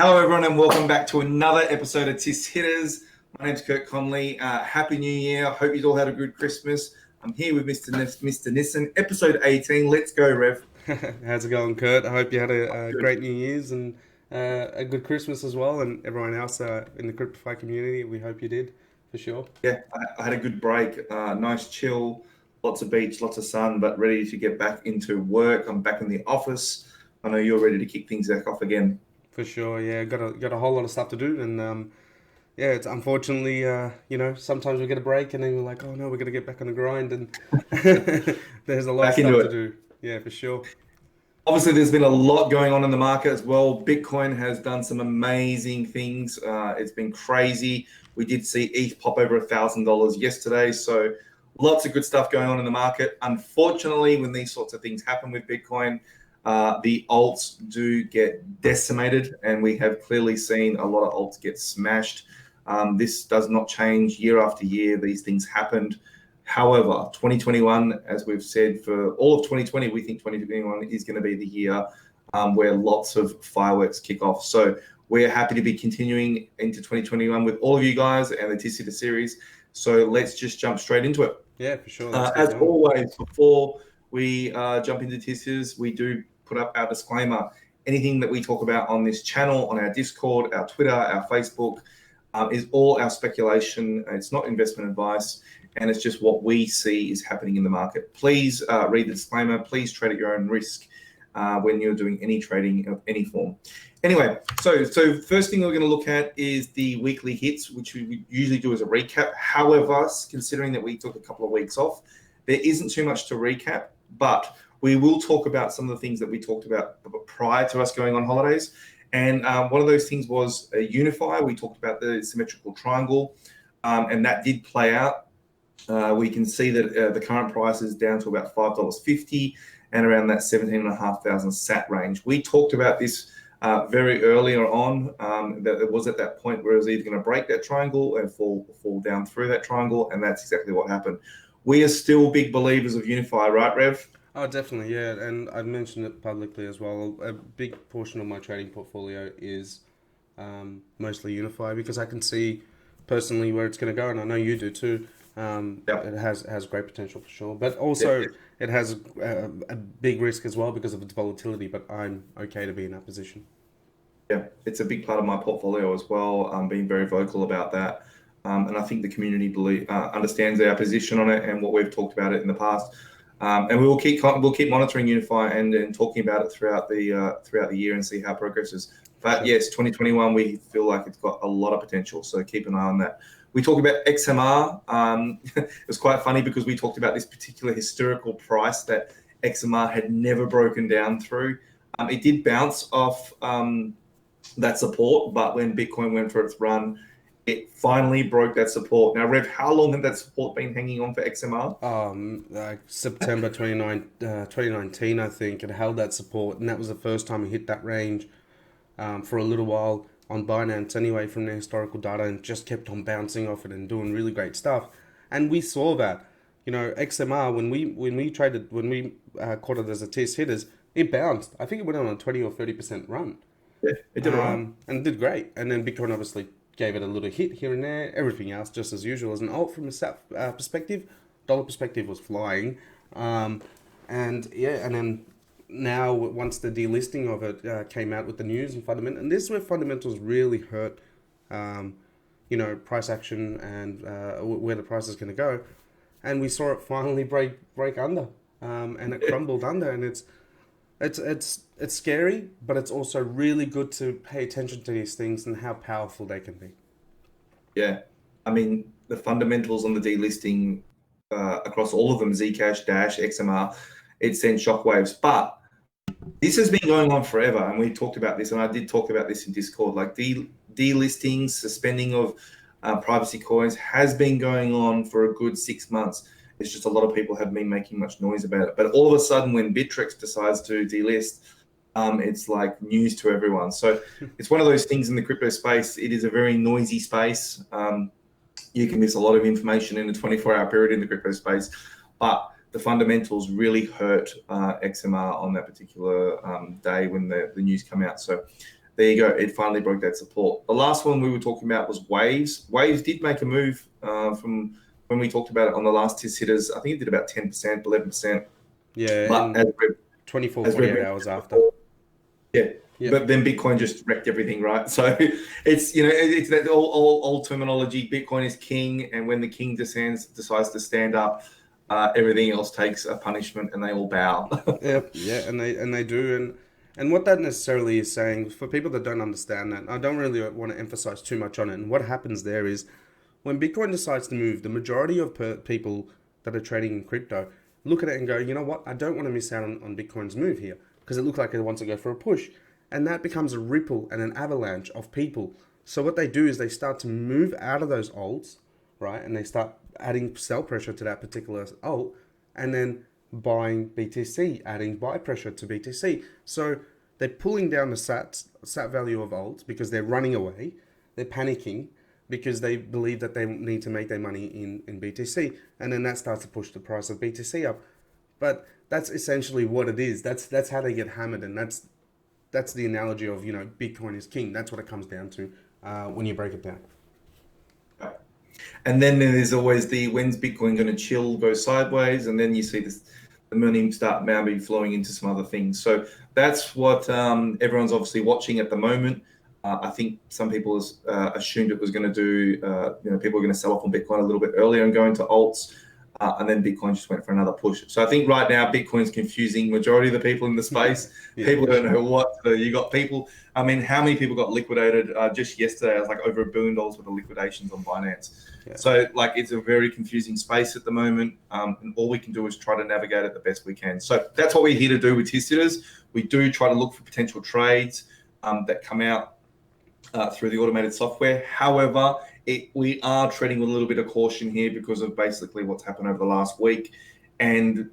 Hello, everyone, and welcome back to another episode of Tis Hitters. My name's Kurt Conley. Happy New Year. Hope you all had a good Christmas. I'm here with Mr. Nissen, episode 18. Let's go, Rev. How's it going, Kurt? I hope you had a Good. great New Year's and a good Christmas as well, and everyone else in the Cryptofy community. We hope you did, for sure. Yeah, I had a good break. Nice chill, lots of beach, lots of sun, but ready to get back into work. I'm back in the office. I know you're ready to kick things back off again. For sure, yeah. Got a whole lot of stuff to do, and yeah, it's unfortunately, sometimes we get a break, and then we're like, oh no, we're gonna get back on the grind, and there's a lot of Back into stuff to it. do. Yeah, for sure. Obviously, there's been a lot going on in the market as well. Bitcoin has done some amazing things. It's been crazy. We did see ETH pop over $1,000 yesterday. So lots of good stuff going on in the market. Unfortunately, when these sorts of things happen with Bitcoin, the alts do get decimated, and we have clearly seen a lot of alts get smashed. This does not change year after year. These things happened. However, 2021, as we've said for all of 2020, we think 2021 is going to be the year where lots of fireworks kick off. So we're happy to be continuing into 2021 with all of you guys and the Tissita series. So let's just jump straight into it. Yeah, for sure. Let's get As going. always, before we jump into Tistas, we do put up our disclaimer. Anything that we talk about on this channel, on our Discord, our Twitter, our Facebook, is all our speculation. It's not investment advice, and it's just what we see is happening in the market. Please read the disclaimer. Please trade at your own risk when you're doing any trading of any form. Anyway, so first thing we're going to look at is the weekly hits, which we usually do as a recap. However, considering that we took a couple of weeks off, there isn't too much to recap, but we will talk about some of the things that we talked about prior to us going on holidays. And one of those things was a Unify. We talked about the symmetrical triangle, and that did play out. We can see that the current price is down to about $5.50 and around that 17,500 sat range. We talked about this very earlier on, that it was at that point where it was either going to break that triangle and fall down through that triangle, and that's exactly what happened. We are still big believers of Unify, right, Rev? Oh, definitely, yeah. And I've mentioned it publicly as well. A big portion of my trading portfolio is mostly Unify because I can see personally where it's going to go, and I know you do too. Yep. It has great potential for sure, but Yeah, also it has a big risk as well because of its volatility. But I'm okay to be in that position. yeah, it's a big part of my portfolio as well. I'm being very vocal about that, and I think the community understands our position on it and what we've talked about it in the past. And we'll keep monitoring Unify and talking about it throughout the year and see how it progresses. For But sure. yes, 2021 we feel like it's got a lot of potential, so keep an eye on that. We talk about XMR. It was quite funny because we talked about this particular historical price that XMR had never broken down through. It did bounce off that support, but when Bitcoin went for its run, it finally broke that support. Now, Rev, how long had that support been hanging on for XMR? Like September 2019, I think, it held that support, and that was the first time it hit that range for a little while on Binance anyway from the historical data and just kept on bouncing off it and doing really great stuff. And we saw that, XMR when we caught it as a test hitters, it bounced. I think it went on a 20 or 30% run. Yeah, it did all right. And did great. And then Bitcoin obviously gave it a little hit here and there. Everything else just as usual. As an alt from a perspective, dollar perspective was flying. And yeah, and then now once the delisting of it came out with the news and fundamental, and this is where fundamentals really hurt, price action and where the price is going to go. And we saw it finally break under, and it crumbled under, and it's scary, but it's also really good to pay attention to these things and how powerful they can be. Yeah, I mean the fundamentals on the delisting across all of them, Zcash, Dash, XMR, it sent shockwaves. But this has been going on forever, and we talked about this, and I did talk about this in Discord. Like delisting, suspending of privacy coins has been going on for a good 6 months. It's just a lot of people have been making much noise about it. But all of a sudden, when Bittrex decides to delist, it's like news to everyone. So it's one of those things in the crypto space. It is a very noisy space. You can miss a lot of information in a 24-hour period in the crypto space, but the fundamentals really hurt XMR on that particular day when the news come out. So there you go. It finally broke that support. The last one we were talking about was Waves. Waves did make a move from when we talked about it on the last TIS hitters. I think it did about 10%, 11%. Yeah, But in 24, as we've 48 mentioned hours after. before, yeah. Yep. But then Bitcoin just wrecked everything, right? So it's that old terminology. Bitcoin is king, and when the king decides to stand up, everything else takes a punishment, and they all bow. Yep. Yeah, and they do, and what that necessarily is saying for people that don't understand that, I don't really want to emphasize too much on it. And what happens there is when Bitcoin decides to move, the majority of people that are trading in crypto look at it and go, you know what, I don't want to miss out on Bitcoin's move here because it looks like it wants to go for a push. And that becomes a ripple and an avalanche of people. So what they do is they start to move out of those alts, right? And they start adding sell pressure to that particular alt and then buying BTC, adding buy pressure to BTC. So they're pulling down the sat value of alts because they're running away. They're panicking because they believe that they need to make their money in BTC. And then that starts to push the price of BTC up. But that's essentially what it is. That's how they get hammered, and that's the analogy of, Bitcoin is king. That's what it comes down to when you break it down. And then there's always the when's Bitcoin going to chill, go sideways, and then you see the money start maybe flowing into some other things. So that's what everyone's obviously watching at the moment. I think some people assumed it was going to do, people are going to sell off on Bitcoin a little bit earlier and go into alts. And then Bitcoin just went for another push. So I think right now Bitcoin's confusing majority of the people in the space. Yeah, people don't know what to do. You got people. I mean, how many people got liquidated? Just yesterday, I was like over $1 billion worth of liquidations on Binance. Yeah. So it's a very confusing space at the moment. And all we can do is try to navigate it the best we can. So that's what we're here to do with TIS hitters. We do try to look for potential trades that come out through the automated software. However, we are treading with a little bit of caution here because of basically what's happened over the last week. And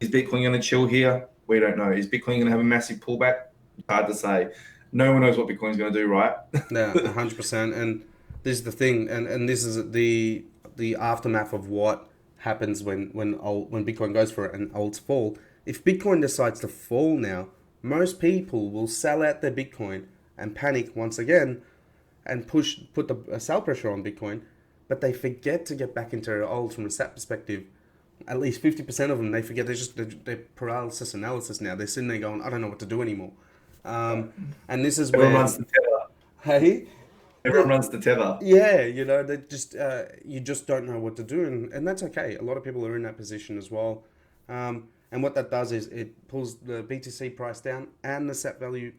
is Bitcoin going to chill here? We don't know. Is Bitcoin going to have a massive pullback? It's hard to say. No one knows what Bitcoin's going to do, right? Yeah, 100%. And this is the thing, and this is the aftermath of what happens when Bitcoin goes for it and alts fall. If Bitcoin decides to fall now, most people will sell out their Bitcoin and panic once again and put the sell pressure on Bitcoin, but they forget to get back into their alts from a sat perspective. At least 50% of them, they forget. They're paralysis analysis now. They're sitting there going, I don't know what to do anymore. And this is Everyone where runs the tether. Hey, Everyone runs the tether. yeah, they just you just don't know what to do, and that's okay. A lot of people are in that position as well. And what that does is it pulls the BTC price down and the set value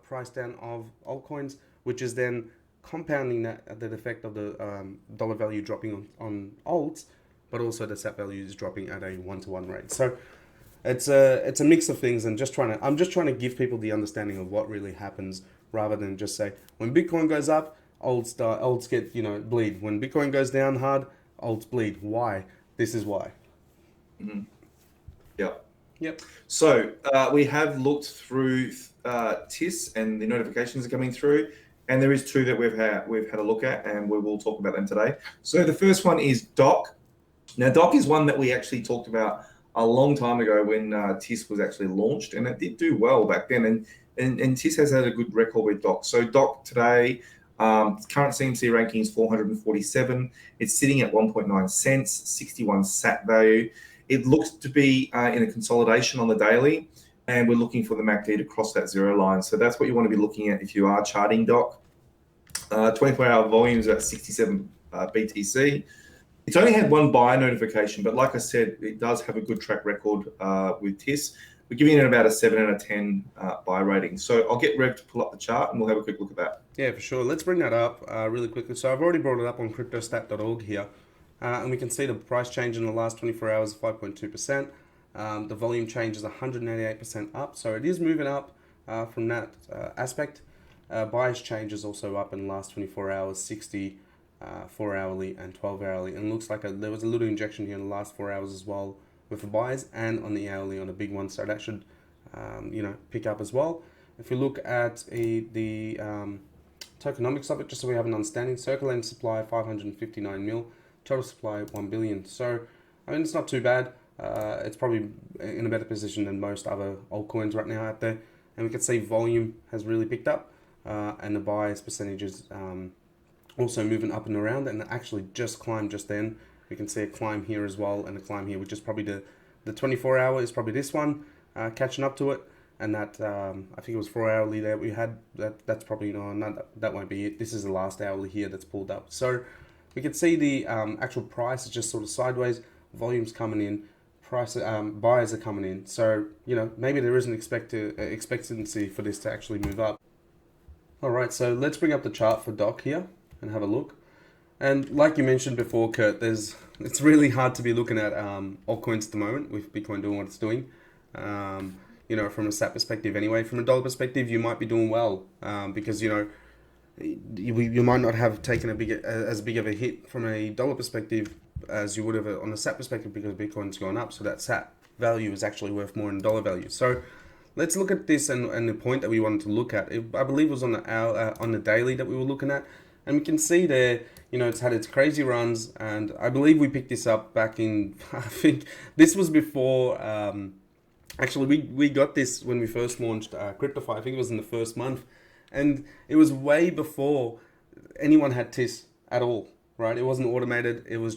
price down of altcoins, which is then compounding that effect of the dollar value dropping on alts, but also the set value is dropping at a 1-to-1 rate. So it's a mix of things, and I'm just trying to give people the understanding of what really happens, rather than just say when Bitcoin goes up, alts get bleed. When Bitcoin goes down hard, alts bleed. Why? This is why. Mm-hmm. Yeah. Yep. So we have looked through TIS, and the notifications are coming through, and there is two that we've had a look at, and we will talk about them today. So the first one is DOC. Now DOC is one that we actually talked about a long time ago when TIS was actually launched, and it did do well back then, and TIS has had a good record with DOC. So DOC today, current CMC ranking is 447. It's sitting at 1.9 cents, 61 sat value. It looks to be in a consolidation on the daily, and we're looking for the MACD to cross that zero line. So that's what you want to be looking at if you are charting DOC. 24-hour volumes at 67 BTC. It's only had one buy notification, but like I said, it does have a good track record with TIS. We're giving it about a 7 out of 10 buy rating. So I'll get Rev to pull up the chart and we'll have a quick look at that. Yeah, for sure. Let's bring that up really quickly. So I've already brought it up on cryptostat.org here. And we can see the price change in the last 24 hours is 5.2%. The volume change is 188% up. So it is moving up from that aspect. Buyers change is also up in the last 24 hours, 60, 4-hourly and 12-hourly. And it looks like there was a little injection here in the last 4 hours as well with the buys, and on the hourly on a big one. So that should, pick up as well. If we look at the tokenomics of it, just so we have an understanding, circulating supply 559 mil. Total supply 1 billion. So, I mean, it's not too bad. It's probably in a better position than most other altcoins right now out there. And we can see volume has really picked up. and the buyer's percentages also moving up and around, and actually just climbed just then. We can see a climb here as well, and a climb here, which is probably the 24 hour is probably this one, catching up to it. And that I think it was 4 hourly that we had. That's probably that won't be it. This is the last hourly here that's pulled up. So we can see the actual price is just sort of sideways. Volume's coming in, price buyers are coming in. So maybe there is an expectancy for this to actually move up. All right, so let's bring up the chart for Doc here and have a look. And like you mentioned before, Kurt, it's really hard to be looking at altcoins at the moment with Bitcoin doing what it's doing. From a stat perspective anyway. From a dollar perspective, you might be doing well because, you might not have taken as big of a hit from a dollar perspective as you would have on a sat perspective because Bitcoin's gone up. So that sat value is actually worth more than dollar value. So let's look at this and the point that we wanted to look at. I believe it was on the hour, on the daily that we were looking at. And we can see there, it's had its crazy runs. And I believe we picked this up back in, I think this was before... Actually, we got this when we first launched Cryptofy. I think it was in the first month. And it was way before anyone had TIS at all, right? It wasn't automated. It was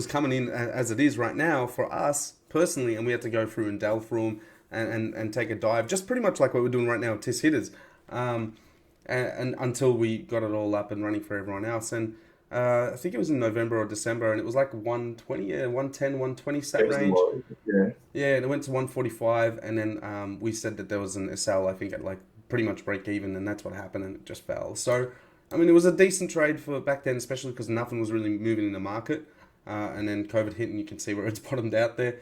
coming in as it is right now for us personally. And we had to go through and delve through them and take a dive, just pretty much like what we're doing right now with TIS hitters. And until we got it all up and running for everyone else. And I think it was in November or December, and it was like 120, 110, 120 sat range. Yeah, and it went to 145, and then we said that there was an SL, I think, at like pretty much break even, and that's what happened, and it just fell. So, I mean, it was a decent trade for back then, especially because nothing was really moving in the market, and then COVID hit, and you can see where it's bottomed out there,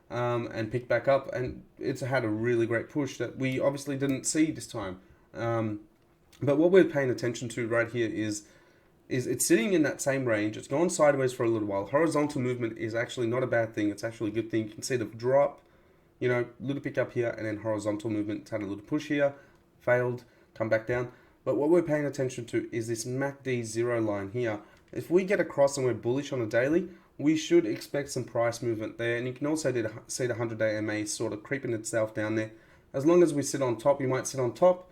and picked back up, and it's had a really great push that we obviously didn't see this time. But what we're paying attention to right here is it's sitting in that same range. It's gone sideways for a little while. Horizontal movement is actually not a bad thing. It's actually a good thing. You can see the drop, little pick up here, and then horizontal movement. It's had a little push here, failed, come back down. But what we're paying attention to is this MACD 0 line here. If we get across and we're bullish on a daily, we should expect some price movement there. And you can also see the 100-day MA sort of creeping itself down there. As long as we sit on top, you might sit on top,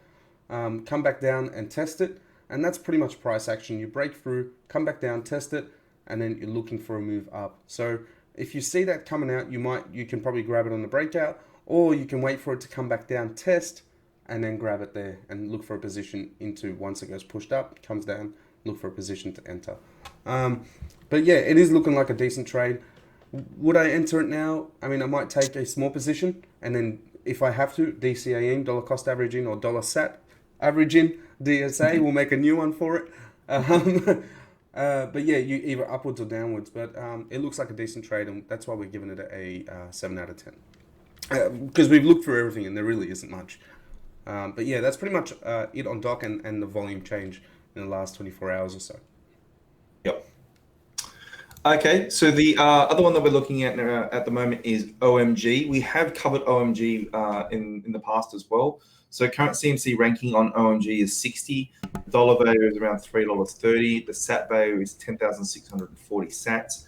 come back down and test it. And that's pretty much price action. You break through, come back down, test it, and then you're looking for a move up. So if you see that coming out, you can probably grab it on the breakout, or you can wait for it to come back down, test, and then grab it there and look for a position into once it goes pushed up, comes down, look for a position to enter. But yeah, it is looking like a decent trade. Would I enter it now? I mean, I might take a small position, and then if I have to, DCA in, dollar cost averaging, or dollar sat averaging, DSA, we'll make a new one for it. But yeah, you either upwards or downwards. But it looks like a decent trade, and that's why we're giving it a 7 out of 10. Because we've looked through everything, and there really isn't much. But yeah, that's pretty much it on Doc and the volume change in the last 24 hours or so. Yep. Okay, so the other one that we're looking at the moment is OMG. We have covered OMG in the past as well. So current CMC ranking on OMG is 60. The dollar value is around $3.30. The sat value is 10,640 sats.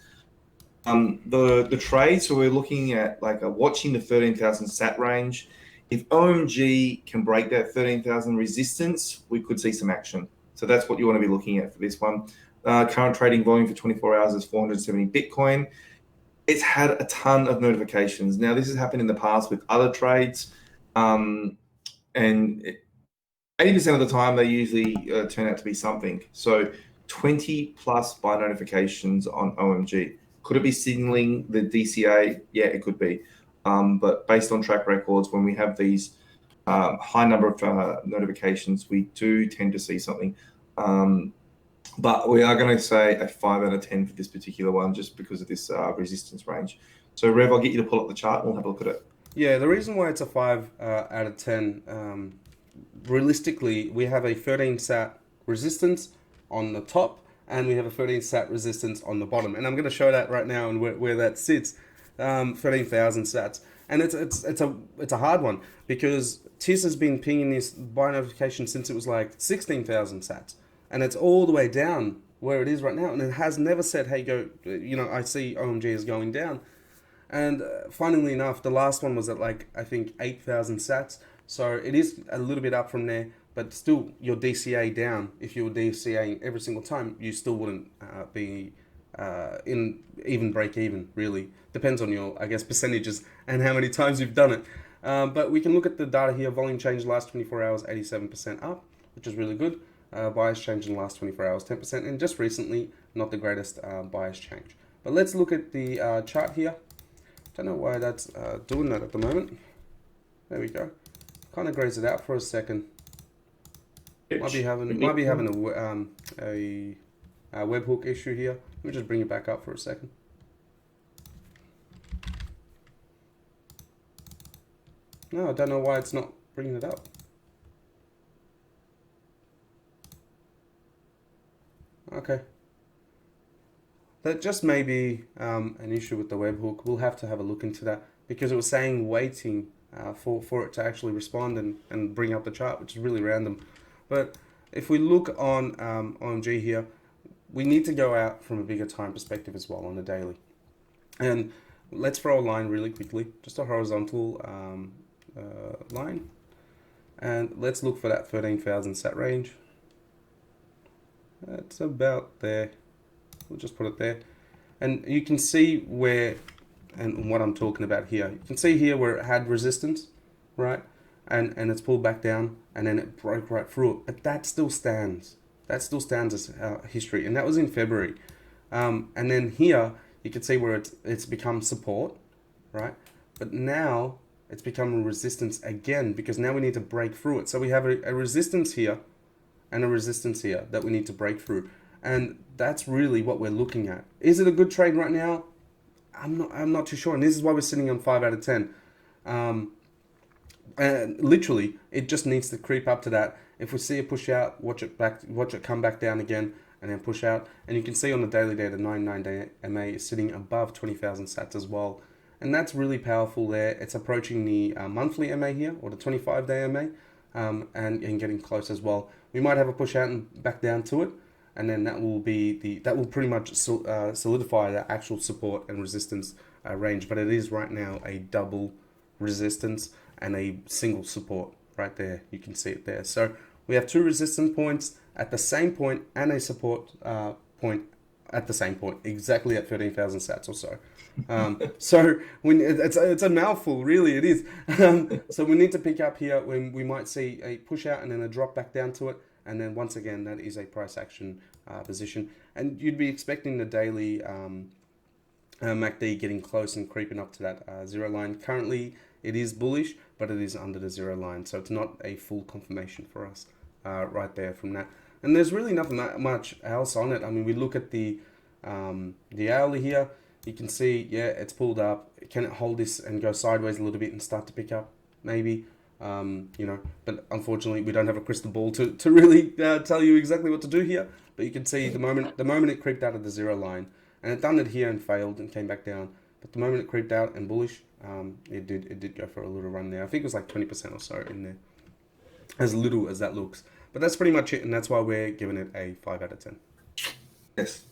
The trade, so we're looking at watching the 13,000 sat range. If OMG can break that 13,000 resistance, we could see some action. So that's what you want to be looking at for this one. Current trading volume for 24 hours is 470 Bitcoin. It's had a ton of notifications. Now, this has happened in the past with other trades. And 80% of the time, they usually turn out to be something. So 20 plus buy notifications on OMG. Could it be signaling the DCA? Yeah, it could be. But based on track records, when we have these high number of notifications, we do tend to see something. But we are going to say a 5 out of 10 for this particular one, just because of this resistance range. So Rev, I'll get you to pull up the chart and we'll have a look at it. Yeah, the reason why it's a 5 out of 10, realistically, we have a 13 sat resistance on the top, and we have a 13 sat resistance on the bottom. And I'm going to show that right now and where that sits, 13,000 sats. And it's a hard one because TIS has been pinging this buy notification since it was like 16,000 sats. And it's all the way down where it is right now. And it has never said, hey, go, I see OMG is going down. And funnily enough, the last one was at I think 8,000 sats. So it is a little bit up from there. but still your DCA down. If you were DCAing every single time, you still wouldn't be in even break even, really. Depends on your, I guess, percentages and how many times you've done it. But we can look at the data here. Volume change last 24 hours, 87% up, which is really good. Bias change in the last 24 hours, 10%. And just recently, not the greatest bias change. But let's look at the chart here. Don't know why that's doing that at the moment. There we go. Kind of grays it out for a second. Might be having a webhook issue here. Let me just bring it back up for a second. No, I don't know why it's not bringing it up. Okay. That just may be an issue with the webhook. We'll have to have a look into that because it was saying waiting for it to actually respond and bring up the chart, which is really random. But if we look on OMG here, we need to go out from a bigger time perspective as well on the daily. And let's throw a line really quickly, just a horizontal line. And let's look for that 13,000 sat range. That's about there. We'll just put it there. And you can see where, and what I'm talking about here. You can see here where it had resistance, right? And it's pulled back down, and then it broke right through it. But that still stands. That still stands as history, and that was in February. And then here, you can see where it's become support, right? But now it's become a resistance again, because now we need to break through it. So we have a resistance here and a resistance here that we need to break through. And that's really what we're looking at. Is it a good trade right now? I'm not too sure. And this is why we're sitting on 5 out of 10. And literally, it just needs to creep up to that. If we see it push out, watch it come back down again, and then push out. And you can see on the daily data, 99-day MA is sitting above 20,000 sats as well. And that's really powerful there. It's approaching the monthly MA here, or the 25-day MA, and getting close as well. We might have a push out and back down to it, and then that will pretty much solidify the actual support and resistance range. But it is right now a double resistance and a single support right there. You can see it there. So we have two resistance points at the same point and a support point at the same point, exactly at 13,000 sats or so. So it's a mouthful, really, it is. So we need to pick up here when we might see a push out and then a drop back down to it. And then once again, that is a price action position. And you'd be expecting the daily MACD getting close and creeping up to that zero line. Currently, it is bullish, but it is under the zero line. So it's not a full confirmation for us right there from that. And there's really nothing much else on it. I mean, we look at the hourly here. You can see, yeah, it's pulled up. Can it hold this and go sideways a little bit and start to pick up? Maybe. But unfortunately, we don't have a crystal ball to really tell you exactly what to do here. But you can see the moment it creeped out of the zero line, and it done it here and failed and came back down. But the moment it creeped out and bullish, it did go for a little run there. I think it was like 20% or so in there, as little as that looks. But that's pretty much it, and that's why we're giving it a 5 out of 10. Yes.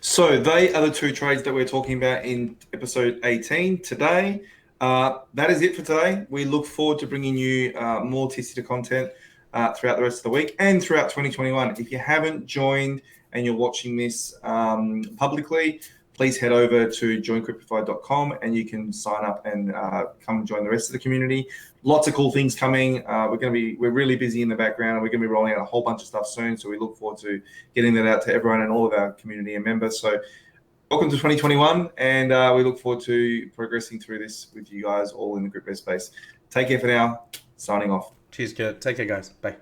So they are the two trades that we're talking about in episode 18 today. That is it for today. We look forward to bringing you more Tissita content throughout the rest of the week and throughout 2021. If you haven't joined and you're watching this publicly, please head over to joincryptofy.com and you can sign up and come join the rest of the community. Lots of cool things coming. We're really busy in the background, and we're going to be rolling out a whole bunch of stuff soon. So we look forward to getting that out to everyone and all of our community and members. So welcome to 2021, and we look forward to progressing through this with you guys all in the crypto space. Take care for now. Signing off. Cheers, Kurt. Take care, guys. Bye.